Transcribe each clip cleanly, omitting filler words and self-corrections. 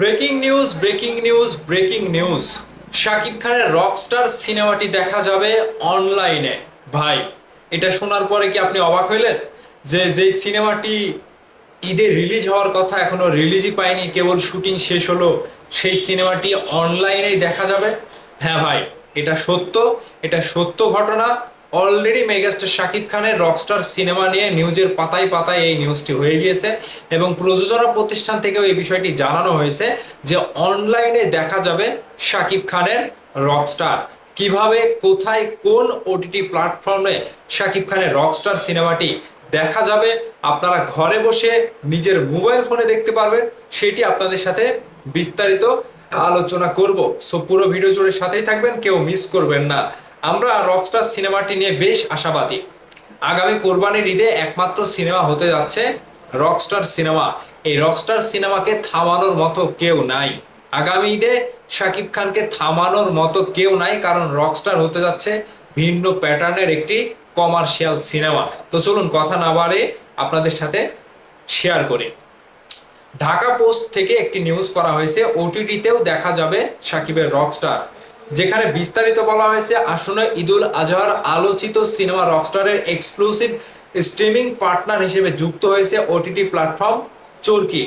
Breaking news Shakib খানের Rockstar সিনেমাটি দেখা যাবে অনলাইনে। ভাই, এটা শোনার পরে কি আপনি অবাক হইলেন যে যেই সিনেমাটি ঈদে রিলিজ হওয়ার কথা এখনো রিলিজই পায়নি, কেবল শুটিং শেষ হলো, সেই সিনেমাটি অনলাইনেই দেখা যাবে? হ্যাঁ ভাই, এটা সত্য, এটা সত্য ঘটনা। অলরেডি মেগাস্টার শাকিব খানের রকস্টার সিনেমা নিয়ে নিউজের পাতায় পাতায় এই নিউজটি হয়ে গিয়েছে এবং প্রযোজনা প্রতিষ্ঠান থেকেও এই বিষয়টি জানানো হয়েছে যে অনলাইনে দেখা যাবে শাকিব খানের রকস্টার। কিভাবে, কোথায়, কোন ওটিটি প্ল্যাটফর্মে শাকিব খানের রকস্টার সিনেমাটি দেখা যাবে, আপনারা ঘরে বসে নিজের মোবাইল ফোনে দেখতে পারবেন, সেটি আপনাদের সাথে বিস্তারিত আলোচনা করব। সো পুরো ভিডিও জুড়ে সাথেই থাকবেন, কেউ মিস করবেন না। আমরা রকস্টার সিনেমাটি নিয়ে বেশ আশাবাদী। আগামী কোরবানির ঈদে একমাত্র সিনেমা হতে যাচ্ছে রকস্টার সিনেমা। এই রকস্টার সিনেমাকে থামানোর মতো কেউ নাই। আগামী ঈদে শাকিব খানকে থামানোর মতো কেউ নাই, কারণ রকস্টার হতে যাচ্ছে ভিন্ন প্যাটার্নের একটি কমার্শিয়াল সিনেমা। তো চলুন কথা না বাড়ে আপনাদের সাথে শেয়ার করি। ঢাকা পোস্ট থেকে একটি নিউজ করা হয়েছে, ওটিটিতেও দেখা যাবে শাকিবের রকস্টার, যেখানে বিস্তারিত বলা হয়েছে আসন্ন ঈদুল আজহার আলোচিত সিনেমা রকস্টারের এক্সক্লুসিভ স্ট্রিমিং পার্টনার হিসেবে যুক্ত হয়েছে ওটিটি প্ল্যাটফর্ম চরকি।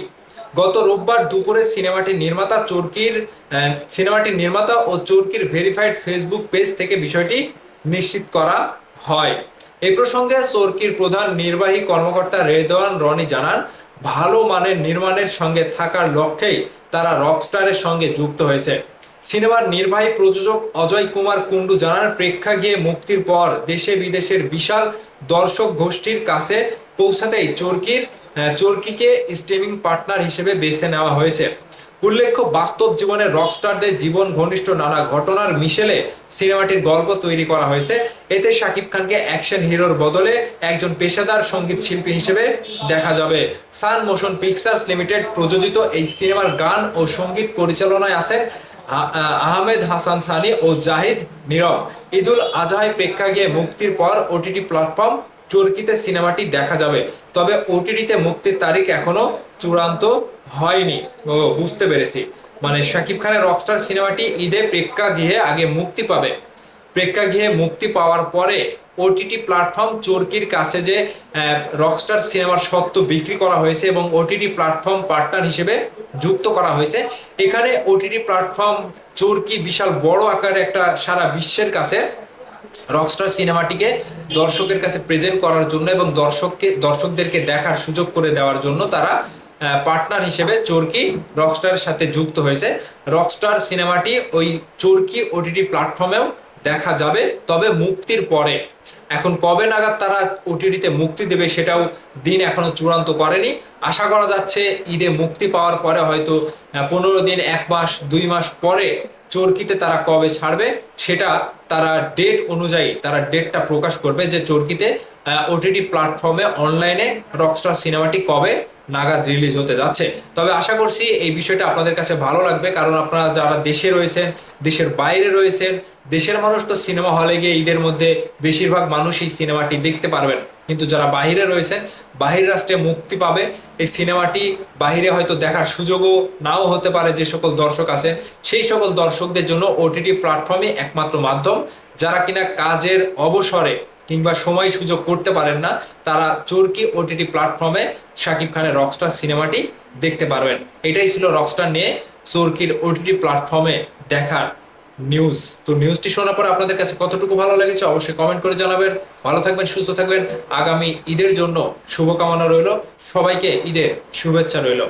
গত রোববার দুপুরে সিনেমাটির নির্মাতা ও চরকির ভেরিফাইড ফেসবুক পেজ থেকে বিষয়টি নিশ্চিত করা হয়। এই প্রসঙ্গে চরকির প্রধান নির্বাহী কর্মকর্তা রেদওয়ান রনি জানান, ভালো মানের নির্মাণের সঙ্গে থাকার লক্ষ্যেই তারা রকস্টারের সঙ্গে যুক্ত হয়েছে। সিনেমার নির্বাহী প্রযোজক অজয় কুমার কুন্ডু জানান, প্রেক্ষাগৃহে মুক্তির পর দেশে বিদেশের বিশাল দর্শক গোষ্ঠীর কাছে পৌঁছাতেই চরকিকে স্ট্রিমিং পার্টনার হিসেবে বেছে নেওয়া হয়েছে। উল্লেখ্য, বাস্তব জীবনের রকস্টারদের জীবন ঘনিষ্ঠ নানা ঘটনার মিশেলে সিনেমাটির গল্প তৈরি করা হয়েছে। এতে শাকিব খানকে অ্যাকশন হিরোর বদলে একজন পেশাদার সঙ্গীত শিল্পী হিসেবে দেখা যাবে। সান মোশন পিকচার্স লিমিটেড প্রযোজিত এই সিনেমার গান ও সঙ্গীত পরিচালনায় আছেন আহমেদ হাসান সানি ও জাহিদ নীরব। ঈদুল আজহায় প্রেক্ষাগৃহে মুক্তির পর ওটিটি প্ল্যাটফর্ম চরকিতে সিনেমাটি দেখা যাবে, তবে ওটিটিতে মুক্তির তারিখ এখনো চূড়ান্ত হয়নি। ও, বুঝতে পেরেছি, মানে শাকিব খানের রকস্টার সিনেমাটি ঈদে প্রেক্ষাগৃহে আগে মুক্তি পাবে। প্রেক্ষাগৃহে মুক্তি পাওয়ার পরে ওটিটি প্ল্যাটফর্ম চরকির কাছে যে রকস্টার সিনেমার স্বত্ব বিক্রি করা হয়েছে এবং ওটিটি প্ল্যাটফর্ম পার্টনার হিসেবে যুক্ত করা হয়েছে। এখানে ওটিটি প্ল্যাটফর্ম চরকি বিশাল বড় আকারে একটা সারা বিশ্বের কাছে রকস্টার সিনেমাটিকে দর্শকের কাছে প্রেজেন্ট করার জন্য এবং দর্শকদেরকে দেখার সুযোগ করে দেওয়ার জন্য তারা পার্টনার হিসেবে চরকি রকস্টারের সাথে যুক্ত হয়েছে। রকস্টার সিনেমাটি ওই চরকি ওটিটি প্ল্যাটফর্মেও দেখা যাবে, তবে মুক্তির পরে। এখন কবে নাগাদ তারা ওটিটিতে মুক্তি দেবে সেটাও দিন এখনো চূড়ান্ত করেনি। আশা করা যাচ্ছে ঈদে মুক্তি পাওয়ার পরে হয়তো 15 দিন, 1 মাস, 2 মাস পরে চরকিতে তারা কবে ছাড়বে সেটা তারা ডেট অনুযায়ী তারা ডেটটা প্রকাশ করবে যে চরকিতে ওটিটি প্ল্যাটফর্মে অনলাইনে রকস্টার সিনেমাটি কবে নাগাদ রিলিজ হতে যাচ্ছে। তবে আশা করছি এই বিষয়টা আপনাদের কাছে ভালো লাগবে, কারণ আপনারা যারা দেশে রয়েছেন, দেশের বাইরে রয়েছেন, দেশের মানুষ তো সিনেমা হলে গিয়ে ঈদের মধ্যে বেশিরভাগ মানুষ এই সিনেমাটি দেখতে পারবেন, কিন্তু যারা বাইরে রয়েছেন, বাহির রাষ্ট্রে মুক্তি পাবে এই সিনেমাটি, বাহিরে হয়তো দেখার সুযোগও নাও হতে পারে যে সকল দর্শক আছেন, সেই সকল দর্শকদের জন্য ওটিটি প্ল্যাটফর্মই একমাত্র মাধ্যম। যারা কিনা কাজের অবসরে কিংবা সময় সুযোগ করতে পারেন না, তারা চরকি ওটিটি প্ল্যাটফর্মে শাকিব খানের রকস্টার সিনেমাটি দেখতে পারবেন। এটাই ছিল রকস্টার নিয়ে চরকির ওটিটি প্ল্যাটফর্মে দেখার নিউজ। তো নিউজটি শোনার পর আপনাদের কাছে কতটুকু ভালো লেগেছে অবশ্যই কমেন্ট করে জানাবেন। ভালো থাকবেন, সুস্থ থাকবেন। আগামী ঈদের জন্য শুভকামনা রইল, সবাইকে ঈদের শুভেচ্ছা রইল।